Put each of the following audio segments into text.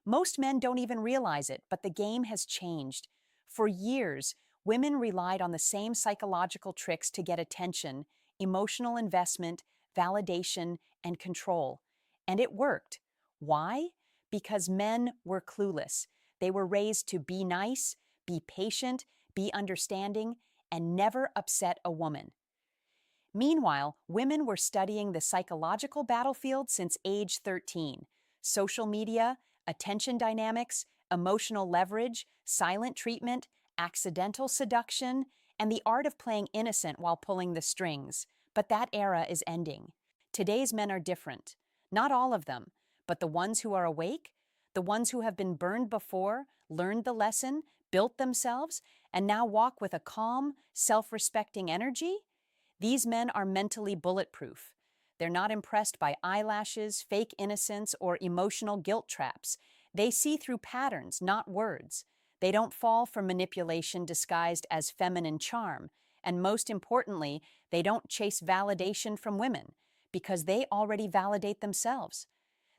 Most men don't even realize it, but the game has changed. For years, women relied on the same psychological tricks to get attention, emotional investment, validation, and control. And it worked. Why? Because men were clueless. They were raised to be nice, be patient, be understanding, and never upset a woman. Meanwhile, women were studying the psychological battlefield since age 13. Social media, attention dynamics, emotional leverage, silent treatment, accidental seduction, and the art of playing innocent while pulling the strings. But that era is ending. Today's men are different. Not all of them, but the ones who are awake, the ones who have been burned before, learned the lesson, built themselves, and now walk with a calm, self-respecting energy. These men are mentally bulletproof. They're not impressed by eyelashes, fake innocence, or emotional guilt traps. They see through patterns, not words. They don't fall for manipulation disguised as feminine charm. And most importantly, they don't chase validation from women because they already validate themselves.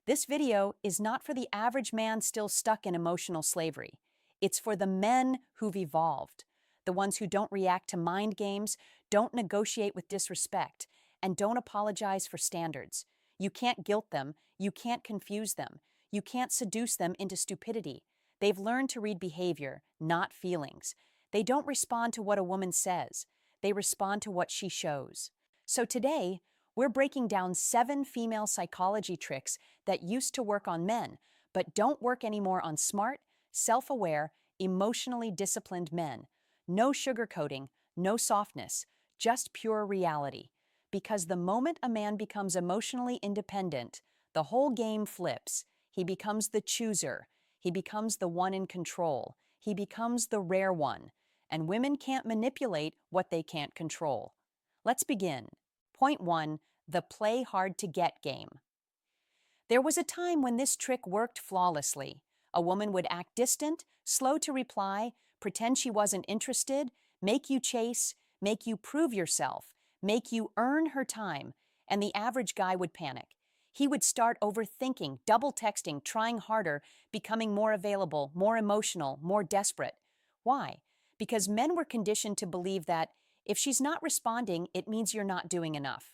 This video is not for the average man still stuck in emotional slavery. It's for the men who've evolved, the ones who don't react to mind games, don't negotiate with disrespect, and don't apologize for standards. You can't guilt them, you can't confuse them, you can't seduce them into stupidity. They've learned to read behavior, not feelings. They don't respond to what a woman says, they respond to what she shows. So today, we're breaking down 7 female psychology tricks that used to work on men, but don't work anymore on smart, self-aware, emotionally disciplined men. No sugarcoating, no softness, just pure reality. Because the moment a man becomes emotionally independent, the whole game flips. He becomes the chooser. He becomes the one in control. He becomes the rare one. And women can't manipulate what they can't control. Let's begin. Point 1, the play hard to get game. There was a time when this trick worked flawlessly. A woman would act distant, slow to reply, pretend she wasn't interested, make you chase, make you prove yourself, make you earn her time, and the average guy would panic. He would start overthinking, double texting, trying harder, becoming more available, more emotional, more desperate. Why? Because men were conditioned to believe that if she's not responding, it means you're not doing enough.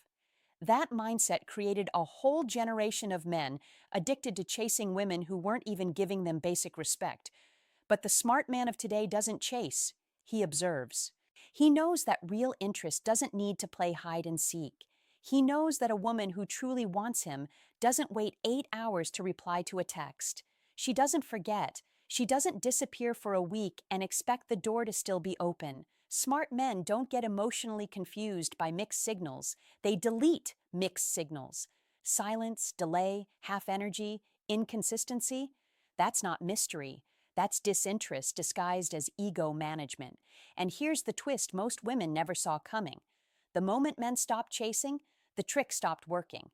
That mindset created a whole generation of men addicted to chasing women who weren't even giving them basic respect. But the smart man of today doesn't chase, he observes. He knows that real interest doesn't need to play hide and seek. He knows that a woman who truly wants him doesn't wait 8 hours to reply to a text. She doesn't forget. She doesn't disappear for a week and expect the door to still be open. Smart men don't get emotionally confused by mixed signals. They delete mixed signals. Silence, delay, half energy, inconsistency. That's not mystery. That's disinterest disguised as ego management. And here's the twist most women never saw coming. The moment men stopped chasing, the trick stopped working.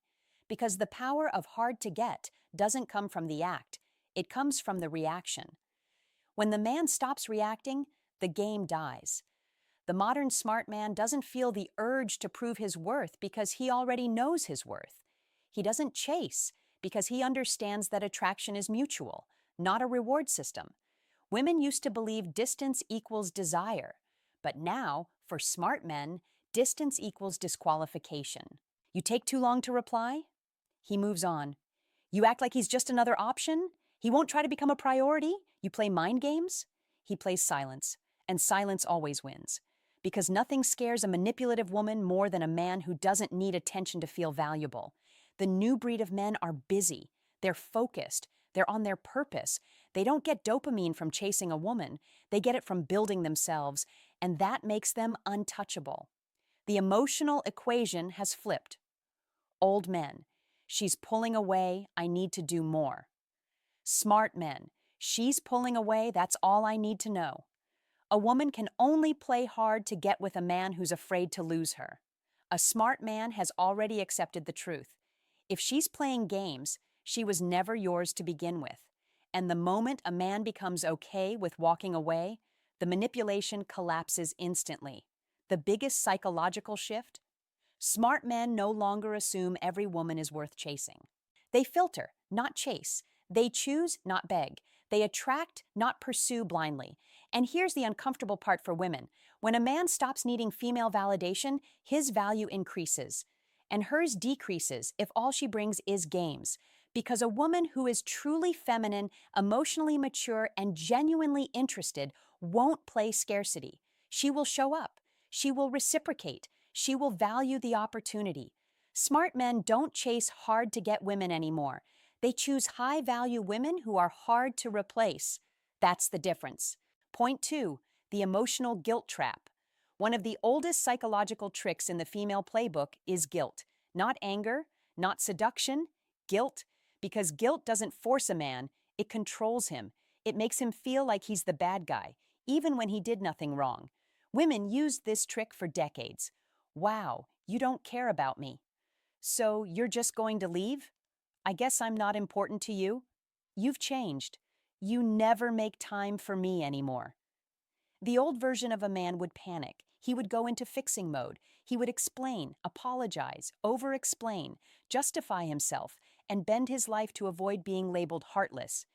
Because the power of hard to get doesn't come from the act, it comes from the reaction. When the man stops reacting, the game dies. The modern smart man doesn't feel the urge to prove his worth because he already knows his worth. He doesn't chase because he understands that attraction is mutual, not a reward system. Women used to believe distance equals desire, but now, for smart men, distance equals disqualification. You take too long to reply? He moves on. You act like he's just another option? He won't try to become a priority? You play mind games? He plays silence, and silence always wins. Because nothing scares a manipulative woman more than a man who doesn't need attention to feel valuable. The new breed of men are busy. They're focused. They're on their purpose. They don't get dopamine from chasing a woman. They get it from building themselves, and that makes them untouchable. The emotional equation has flipped. Old men. She's pulling away. I need to do more. Smart men. She's pulling away. That's all I need to know. A woman can only play hard to get with a man who's afraid to lose her. A smart man has already accepted the truth. If she's playing games, she was never yours to begin with. And the moment a man becomes okay with walking away, the manipulation collapses instantly. The biggest psychological shift? Smart men no longer assume every woman is worth chasing. They filter, not chase. They choose, not beg. They attract, not pursue blindly. And here's the uncomfortable part for women. When a man stops needing female validation, his value increases, and hers decreases if all she brings is games. Because a woman who is truly feminine, emotionally mature, and genuinely interested won't play scarcity. She will show up. She will reciprocate. She will value the opportunity. Smart men don't chase hard to get women anymore. They choose high-value women who are hard to replace. That's the difference. Point 2, the emotional guilt trap. One of the oldest psychological tricks in the female playbook is guilt. Not anger, not seduction, guilt. Because guilt doesn't force a man, it controls him. It makes him feel like he's the bad guy, even when he did nothing wrong. Women used this trick for decades. Wow, you don't care about me. So you're just going to leave? I guess I'm not important to you? You've changed. You never make time for me anymore. The old version of a man would panic. He would go into fixing mode. He would explain, apologize, over-explain, justify himself, and bend his life to avoid being labeled heartless.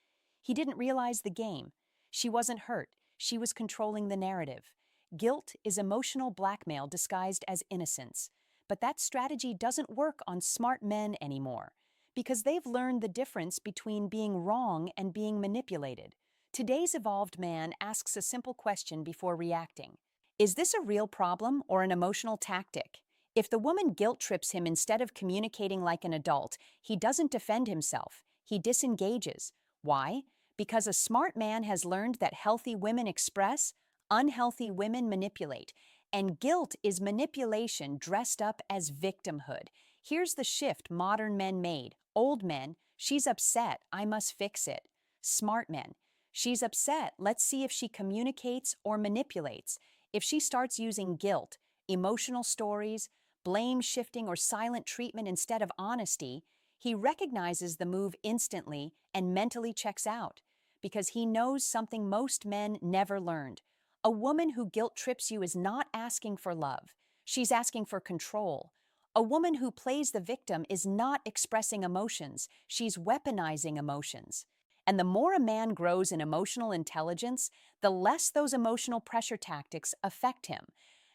He didn't realize the game. She wasn't hurt. She was controlling the narrative. Guilt is emotional blackmail disguised as innocence. But that strategy doesn't work on smart men anymore, because they've learned the difference between being wrong and being manipulated. Today's evolved man asks a simple question before reacting. Is this a real problem or an emotional tactic? If the woman guilt trips him instead of communicating like an adult, he doesn't defend himself. He disengages. Why? Because a smart man has learned that healthy women express, unhealthy women manipulate. And guilt is manipulation dressed up as victimhood. Here's the shift modern men made. Old men, she's upset, I must fix it. Smart men, she's upset, let's see if she communicates or manipulates. If she starts using guilt, emotional stories, blame shifting, or silent treatment instead of honesty, he recognizes the move instantly and mentally checks out, because he knows something most men never learned. A woman who guilt trips you is not asking for love. She's asking for control. A woman who plays the victim is not expressing emotions. She's weaponizing emotions. And the more a man grows in emotional intelligence, the less those emotional pressure tactics affect him.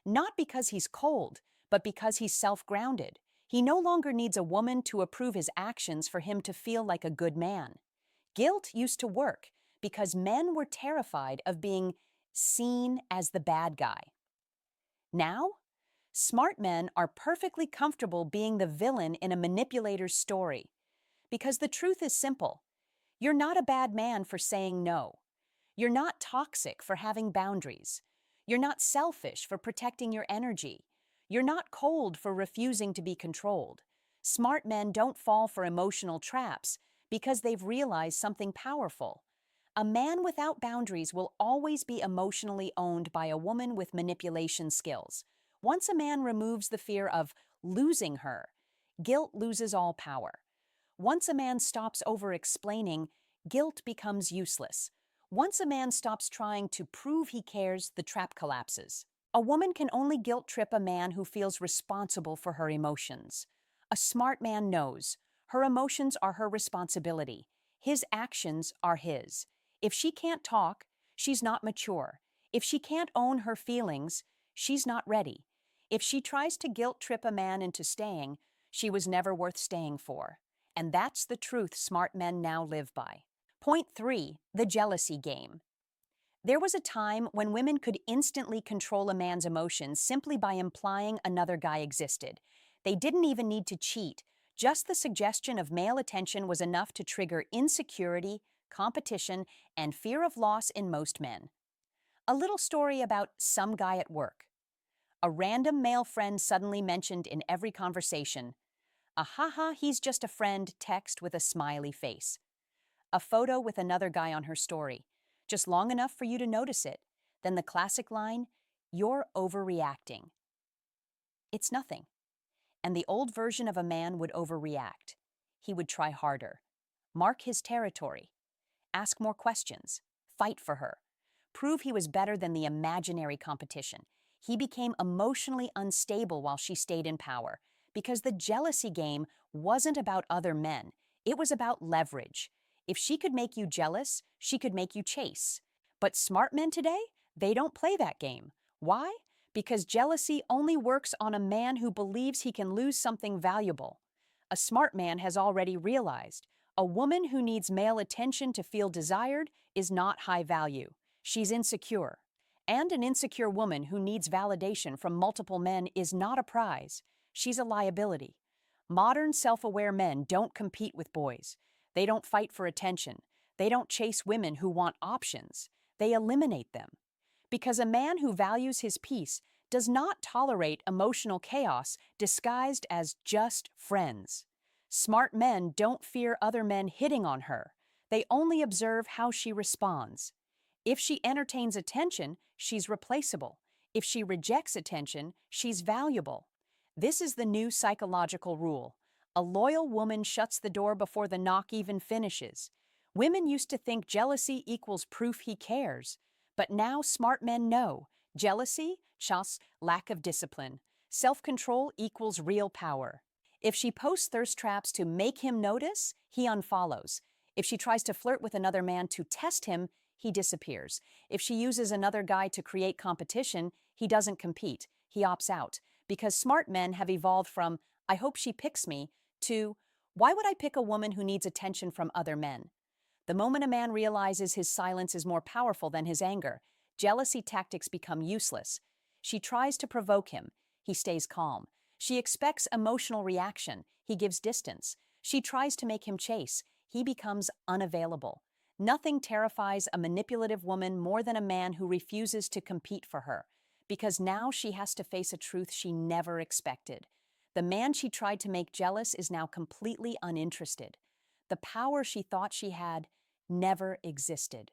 Not because he's cold, but because he's self-grounded. He no longer needs a woman to approve his actions for him to feel like a good man. Guilt used to work because men were terrified of being seen as the bad guy. Now, smart men are perfectly comfortable being the villain in a manipulator's story. Because the truth is simple. You're not a bad man for saying no. You're not toxic for having boundaries. You're not selfish for protecting your energy. You're not cold for refusing to be controlled. Smart men don't fall for emotional traps because they've realized something powerful. A man without boundaries will always be emotionally owned by a woman with manipulation skills. Once a man removes the fear of losing her, guilt loses all power. Once a man stops over-explaining, guilt becomes useless. Once a man stops trying to prove he cares, the trap collapses. A woman can only guilt trip a man who feels responsible for her emotions. A smart man knows her emotions are her responsibility. His actions are his. If she can't talk, she's not mature. If she can't own her feelings, she's not ready. If she tries to guilt trip a man into staying, she was never worth staying for. And that's the truth smart men now live by. Point 3, the jealousy game. There was a time when women could instantly control a man's emotions simply by implying another guy existed. They didn't even need to cheat. Just the suggestion of male attention was enough to trigger insecurity, competition, and fear of loss in most men. A little story about some guy at work. A random male friend suddenly mentioned in every conversation. A haha, he's just a friend text with a smiley face. A photo with another guy on her story, just long enough for you to notice it. Then the classic line, you're overreacting. It's nothing. And the old version of a man would overreact. He would try harder, mark his territory, ask more questions, fight for her, prove he was better than the imaginary competition. He became emotionally unstable while she stayed in power, because the jealousy game wasn't about other men. It was about leverage. If she could make you jealous, she could make you chase. But smart men today, they don't play that game. Why? Because jealousy only works on a man who believes he can lose something valuable. A smart man has already realized a woman who needs male attention to feel desired is not high value. She's insecure. And an insecure woman who needs validation from multiple men is not a prize. She's a liability. Modern self-aware men don't compete with boys. They don't fight for attention. They don't chase women who want options. They eliminate them. Because a man who values his peace does not tolerate emotional chaos disguised as just friends. Smart men don't fear other men hitting on her. They only observe how she responds. If she entertains attention, she's replaceable. If she rejects attention, she's valuable. This is the new psychological rule. A loyal woman shuts the door before the knock even finishes. Women used to think jealousy equals proof he cares. But now smart men know jealousy, just lack of discipline. Self-control equals real power. If she posts thirst traps to make him notice, he unfollows. If she tries to flirt with another man to test him, he disappears. If she uses another guy to create competition, he doesn't compete. He opts out. Because smart men have evolved from, I hope she picks me, to, why would I pick a woman who needs attention from other men? The moment a man realizes his silence is more powerful than his anger, jealousy tactics become useless. She tries to provoke him. He stays calm. She expects emotional reaction. He gives distance. She tries to make him chase. He becomes unavailable. Nothing terrifies a manipulative woman more than a man who refuses to compete for her, because now she has to face a truth she never expected. The man she tried to make jealous is now completely uninterested. The power she thought she had never existed.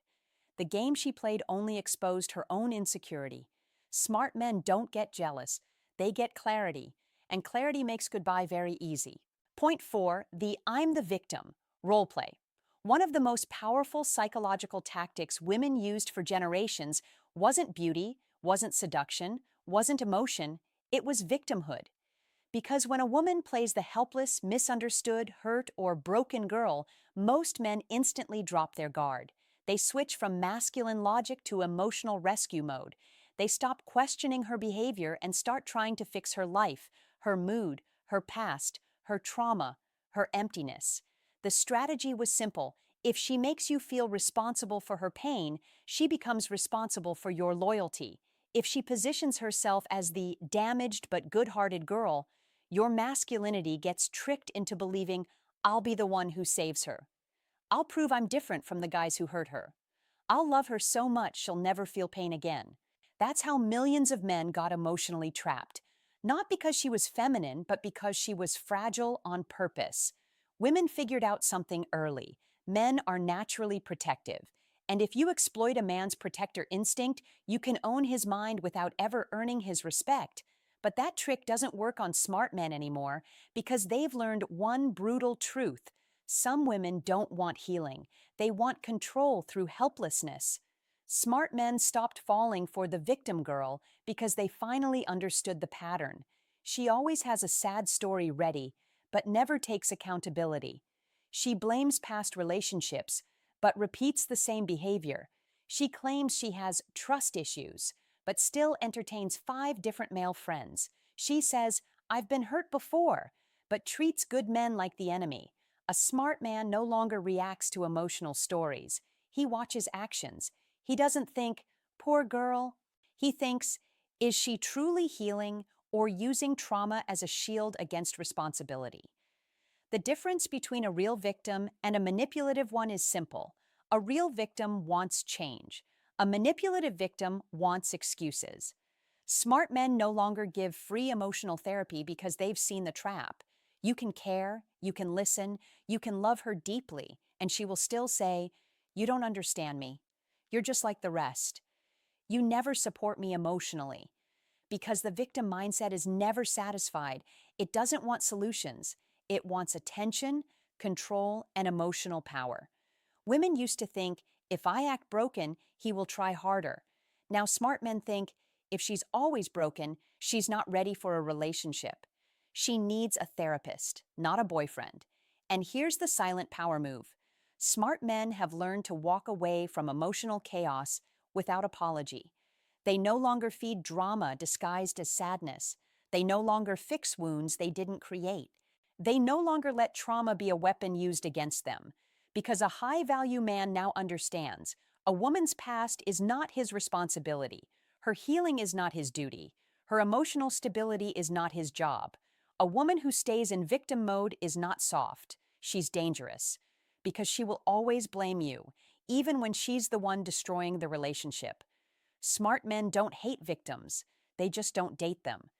The game she played only exposed her own insecurity. Smart men don't get jealous. They get clarity, and clarity makes goodbye very easy. Point 4, the I'm the victim, role play. One of the most powerful psychological tactics women used for generations wasn't beauty, wasn't seduction, wasn't emotion, it was victimhood. Because when a woman plays the helpless, misunderstood, hurt, or broken girl, most men instantly drop their guard. They switch from masculine logic to emotional rescue mode. They stop questioning her behavior and start trying to fix her life, her mood, her past, her trauma, her emptiness. The strategy was simple. If she makes you feel responsible for her pain, she becomes responsible for your loyalty. If she positions herself as the damaged but good-hearted girl, your masculinity gets tricked into believing, I'll be the one who saves her. I'll prove I'm different from the guys who hurt her. I'll love her so much she'll never feel pain again. That's how millions of men got emotionally trapped. Not because she was feminine, but because she was fragile on purpose. Women figured out something early. Men are naturally protective. And if you exploit a man's protector instinct, you can own his mind without ever earning his respect. But that trick doesn't work on smart men anymore because they've learned one brutal truth. Some women don't want healing. They want control through helplessness. Smart men stopped falling for the victim girl because they finally understood the pattern. She always has a sad story ready, but never takes accountability. She blames past relationships, but repeats the same behavior. She claims she has trust issues, but still entertains 5 different male friends. She says, I've been hurt before, but treats good men like the enemy. A smart man no longer reacts to emotional stories. He watches actions. He doesn't think, poor girl. He thinks, is she truly healing or using trauma as a shield against responsibility? The difference between a real victim and a manipulative one is simple. A real victim wants change. A manipulative victim wants excuses. Smart men no longer give free emotional therapy because they've seen the trap. You can care, you can listen, you can love her deeply, and she will still say, you don't understand me. You're just like the rest. You never support me emotionally. Because the victim mindset is never satisfied. It doesn't want solutions. It wants attention, control, and emotional power. Women used to think, if I act broken, he will try harder. Now smart men think, if she's always broken, she's not ready for a relationship. She needs a therapist, not a boyfriend. And here's the silent power move. Smart men have learned to walk away from emotional chaos without apology. They no longer feed drama disguised as sadness. They no longer fix wounds they didn't create. They no longer let trauma be a weapon used against them. Because a high-value man now understands, a woman's past is not his responsibility. Her healing is not his duty. Her emotional stability is not his job. A woman who stays in victim mode is not soft. She's dangerous. Because she will always blame you, even when she's the one destroying the relationship. Smart men don't hate victims. They just don't date them.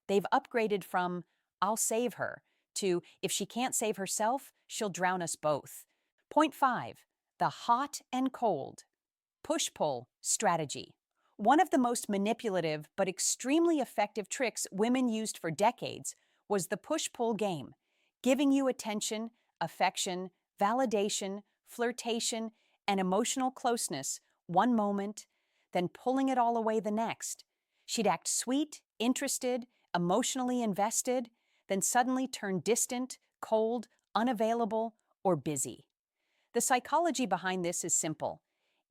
They've upgraded from, I'll save her, to, if she can't save herself, she'll drown us both. Point 5. The hot and cold. Push-pull strategy. One of the most manipulative but extremely effective tricks women used for decades was the push-pull game, giving you attention, affection, validation, flirtation, and emotional closeness one moment, then pulling it all away the next. She'd act sweet, interested, emotionally invested, then suddenly turn distant, cold, unavailable, or busy. The psychology behind this is simple.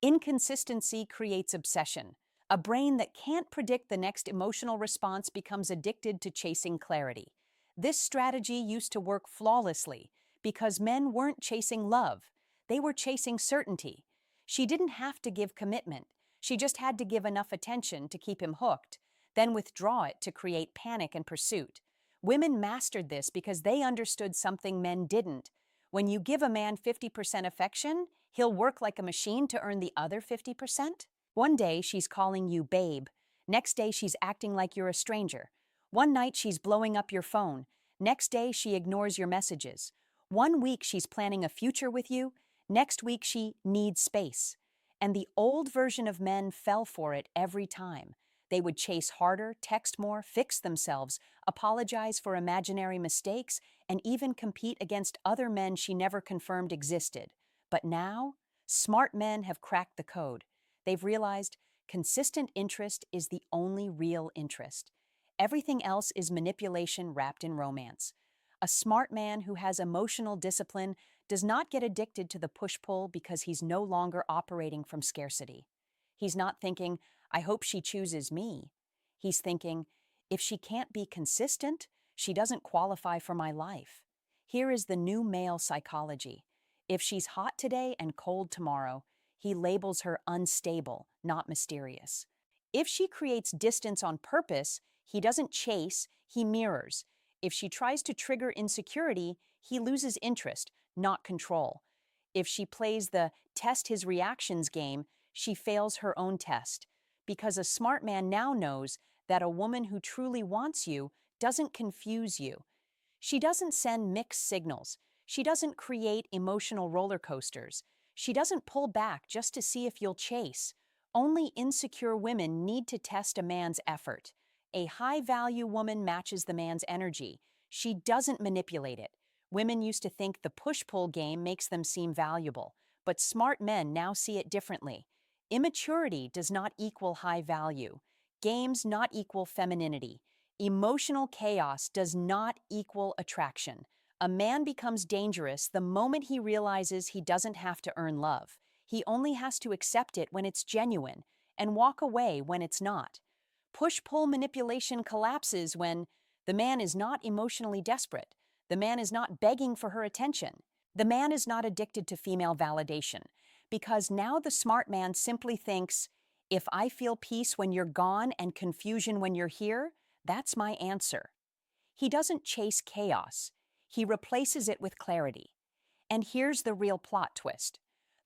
Inconsistency creates obsession. A brain that can't predict the next emotional response becomes addicted to chasing clarity. This strategy used to work flawlessly because men weren't chasing love. They were chasing certainty. She didn't have to give commitment. She just had to give enough attention to keep him hooked, then withdraw it to create panic and pursuit. Women mastered this because they understood something men didn't. When you give a man 50% affection, he'll work like a machine to earn the other 50%. One day, she's calling you babe. Next day, she's acting like you're a stranger. One night, she's blowing up your phone. Next day, she ignores your messages. One week, she's planning a future with you. Next week, she needs space. And the old version of men fell for it every time. They would chase harder, text more, fix themselves, apologize for imaginary mistakes, and even compete against other men she never confirmed existed. But now, smart men have cracked the code. They've realized consistent interest is the only real interest. Everything else is manipulation wrapped in romance. A smart man who has emotional discipline does not get addicted to the push-pull because he's no longer operating from scarcity. He's not thinking, I hope she chooses me. He's thinking, if she can't be consistent, she doesn't qualify for my life. Here is the new male psychology. If she's hot today and cold tomorrow, he labels her unstable, not mysterious. If she creates distance on purpose, he doesn't chase, he mirrors. If she tries to trigger insecurity, he loses interest, not control. If she plays the test his reactions game, she fails her own test. Because a smart man now knows that a woman who truly wants you doesn't confuse you. She doesn't send mixed signals. She doesn't create emotional roller coasters. She doesn't pull back just to see if you'll chase. Only insecure women need to test a man's effort. A high-value woman matches the man's energy. She doesn't manipulate it. Women used to think the push-pull game makes them seem valuable, but smart men now see it differently. Immaturity does not equal high value. Games not equal femininity. Emotional chaos does not equal attraction. A man becomes dangerous the moment he realizes he doesn't have to earn love. He only has to accept it when it's genuine and walk away when it's not. Push-pull manipulation collapses when the man is not emotionally desperate. The man is not begging for her attention. The man is not addicted to female validation. Because now the smart man simply thinks, if I feel peace when you're gone and confusion when you're here, that's my answer. He doesn't chase chaos. He replaces it with clarity. And here's the real plot twist.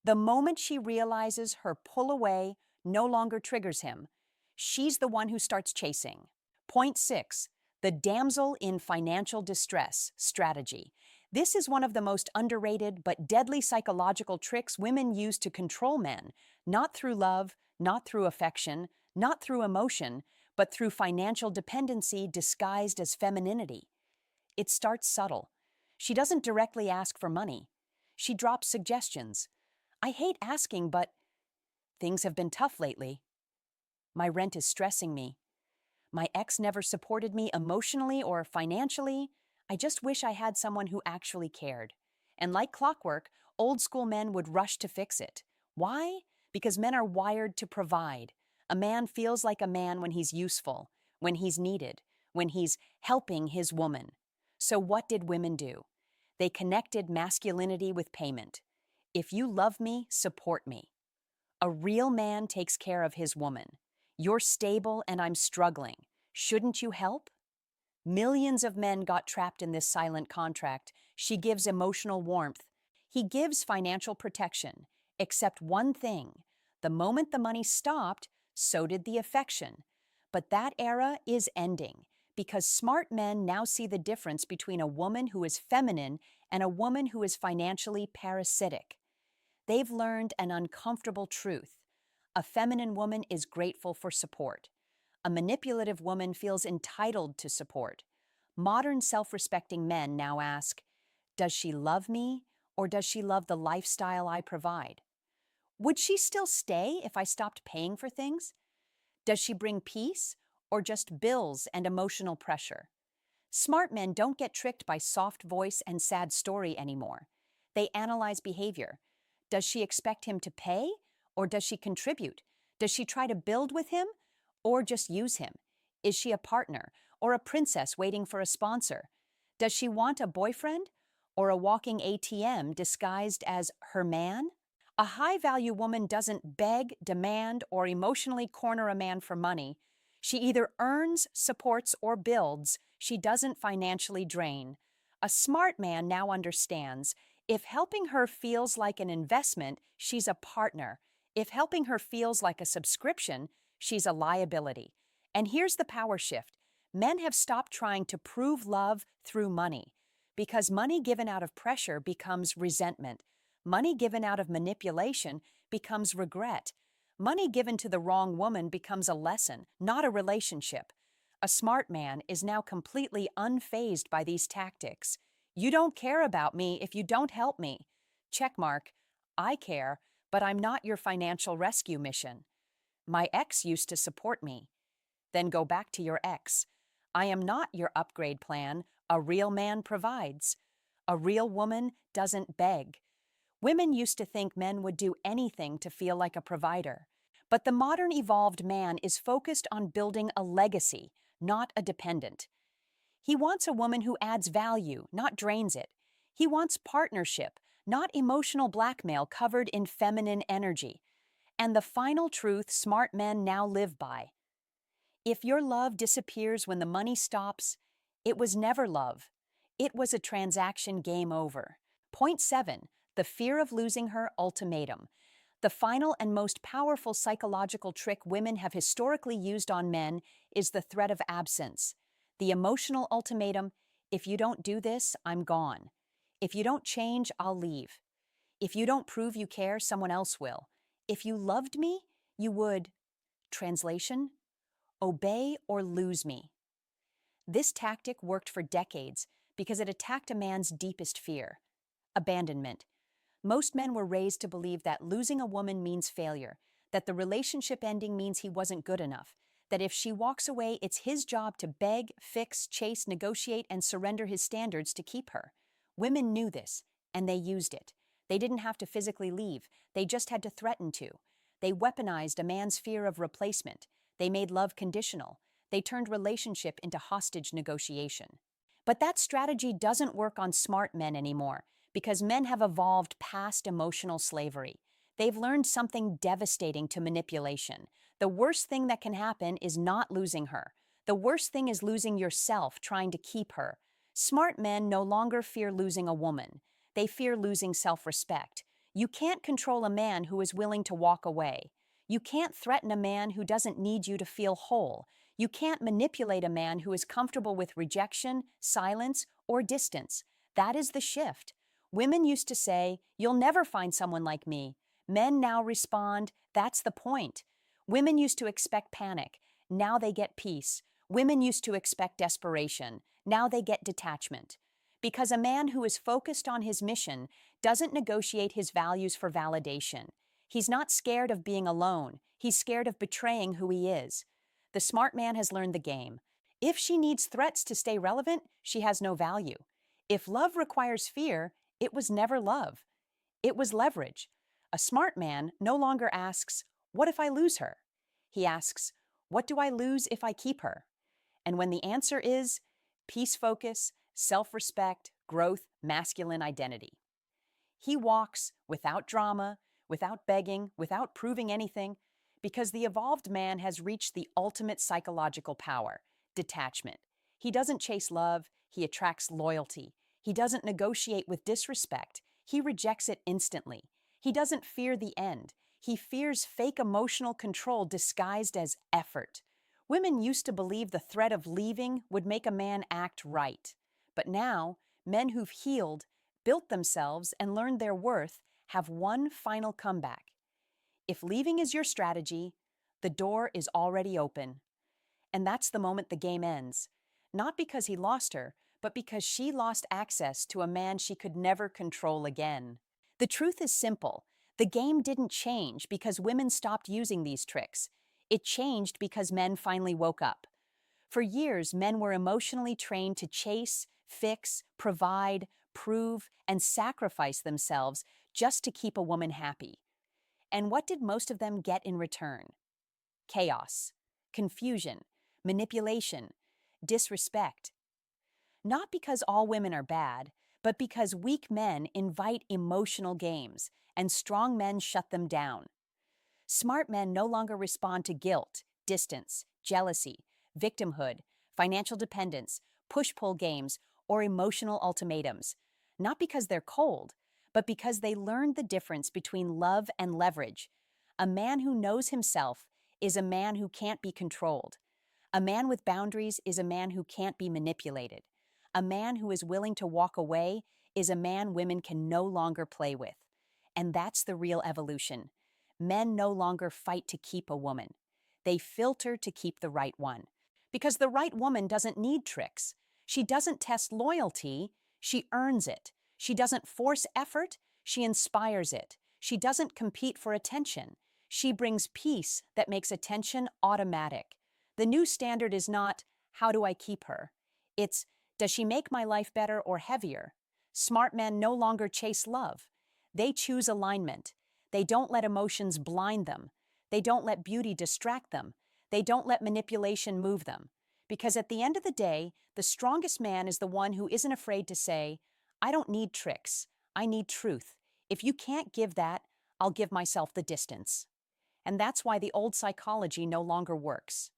The moment she realizes her pull away no longer triggers him, she's the one who starts chasing. Point 6. The damsel in financial distress strategy. This is one of the most underrated but deadly psychological tricks women use to control men, not through love, not through affection, not through emotion, but through financial dependency disguised as femininity. It starts subtle. She doesn't directly ask for money. She drops suggestions. I hate asking, but things have been tough lately. My rent is stressing me. My ex never supported me emotionally or financially. I just wish I had someone who actually cared. And like clockwork, Old school men would rush to fix it. Why? Because men are wired to provide. A man feels like a man when he's useful, when he's needed, when he's helping his woman. So what did women do? They connected masculinity with payment. If you love me, support me. A real man takes care of his woman. You're stable and I'm struggling. Shouldn't you help? Millions of men got trapped in this silent contract. She gives emotional warmth. He gives financial protection. Except one thing. The moment the money stopped, so did the affection. But that era is ending because smart men now see the difference between a woman who is feminine and a woman who is financially parasitic. They've learned an uncomfortable truth. A feminine woman is grateful for support. A manipulative woman feels entitled to support. Modern self-respecting men now ask, does she love me or does she love the lifestyle I provide? Would she still stay if I stopped paying for things? Does she bring peace or just bills and emotional pressure? Smart men don't get tricked by soft voice and sad story anymore. They analyze behavior. Does she expect him to pay or does she contribute? Does she try to build with him or just use him? Is she a partner or a princess waiting for a sponsor? Does she want a boyfriend or a walking ATM disguised as her man? A high-value woman doesn't beg, demand, or emotionally corner a man for money. She either earns, supports, or builds. She doesn't financially drain. A smart man now understands if helping her feels like an investment, she's a partner. If helping her feels like a subscription, she's a liability. And here's the power shift. Men have stopped trying to prove love through money because money given out of pressure becomes resentment. Money given out of manipulation becomes regret. Money given to the wrong woman becomes a lesson, not a relationship. A smart man is now completely unfazed by these tactics. You don't care about me if you don't help me. Checkmark. I care, but I'm not your financial rescue mission. My ex used to support me. Then go back to your ex. I am not your upgrade plan. A real man provides. A real woman doesn't beg. Women used to think men would do anything to feel like a provider. But the modern evolved man is focused on building a legacy, not a dependent. He wants a woman who adds value, not drains it. He wants partnership, not emotional blackmail covered in feminine energy. And the final truth smart men now live by. If your love disappears when the money stops, it was never love. It was a transaction game over. Point 7. The fear of losing her ultimatum. The final and most powerful psychological trick women have historically used on men is the threat of absence. The emotional ultimatum, if you don't do this, I'm gone. If you don't change, I'll leave. If you don't prove you care, someone else will. If you loved me, you would. Translation: obey or lose me. This tactic worked for decades because it attacked a man's deepest fear: abandonment. Most men were raised to believe that losing a woman means failure, that the relationship ending means he wasn't good enough, that if she walks away, it's his job to beg, fix, chase, negotiate, and surrender his standards to keep her. Women knew this, and they used it. They didn't have to physically leave. They just had to threaten to. They weaponized a man's fear of replacement. They made love conditional. They turned relationship into hostage negotiation. But that strategy doesn't work on smart men anymore, because men have evolved past emotional slavery. They've learned something devastating to manipulation. The worst thing that can happen is not losing her. The worst thing is losing yourself trying to keep her. Smart men no longer fear losing a woman. They fear losing self-respect. You can't control a man who is willing to walk away. You can't threaten a man who doesn't need you to feel whole. You can't manipulate a man who is comfortable with rejection, silence, or distance. That is the shift. Women used to say, "You'll never find someone like me." Men now respond, "That's the point." Women used to expect panic. Now they get peace. Women used to expect desperation. Now they get detachment. Because a man who is focused on his mission doesn't negotiate his values for validation. He's not scared of being alone. He's scared of betraying who he is. The smart man has learned the game. If she needs threats to stay relevant, she has no value. If love requires fear, it was never love. It was leverage. A smart man no longer asks, "What if I lose her?" He asks, "What do I lose if I keep her?" And when the answer is peace focus, self respect, growth, masculine identity, he walks without drama, without begging, without proving anything, because the evolved man has reached the ultimate psychological power detachment. He doesn't chase love, he attracts loyalty. He doesn't negotiate with disrespect, he rejects it instantly. He doesn't fear the end, he fears fake emotional control disguised as effort. Women used to believe the threat of leaving would make a man act right. But now, men who've healed, built themselves, and learned their worth have one final comeback. If leaving is your strategy, the door is already open. And that's the moment the game ends. Not because he lost her, but because she lost access to a man she could never control again. The truth is simple. The game didn't change because women stopped using these tricks. It changed because men finally woke up. For years, men were emotionally trained to chase, fix, provide, prove, and sacrifice themselves just to keep a woman happy. And what did most of them get in return? Chaos, confusion, manipulation, disrespect. Not because all women are bad, but because weak men invite emotional games and strong men shut them down. Smart men no longer respond to guilt, distance, jealousy, victimhood, financial dependence, push-pull games, or emotional ultimatums. Not because they're cold, but because they learned the difference between love and leverage. A man who knows himself is a man who can't be controlled. A man with boundaries is a man who can't be manipulated. A man who is willing to walk away is a man women can no longer play with. And that's the real evolution. Men no longer fight to keep a woman. They filter to keep the right one. Because the right woman doesn't need tricks. She doesn't test loyalty, she earns it. She doesn't force effort, she inspires it. She doesn't compete for attention. She brings peace that makes attention automatic. The new standard is not, how do I keep her? It's, does she make my life better or heavier? Smart men no longer chase love. They choose alignment. They don't let emotions blind them. They don't let beauty distract them. They don't let manipulation move them. Because at the end of the day, the strongest man is the one who isn't afraid to say, I don't need tricks. I need truth. If you can't give that, I'll give myself the distance. And that's why the old psychology no longer works.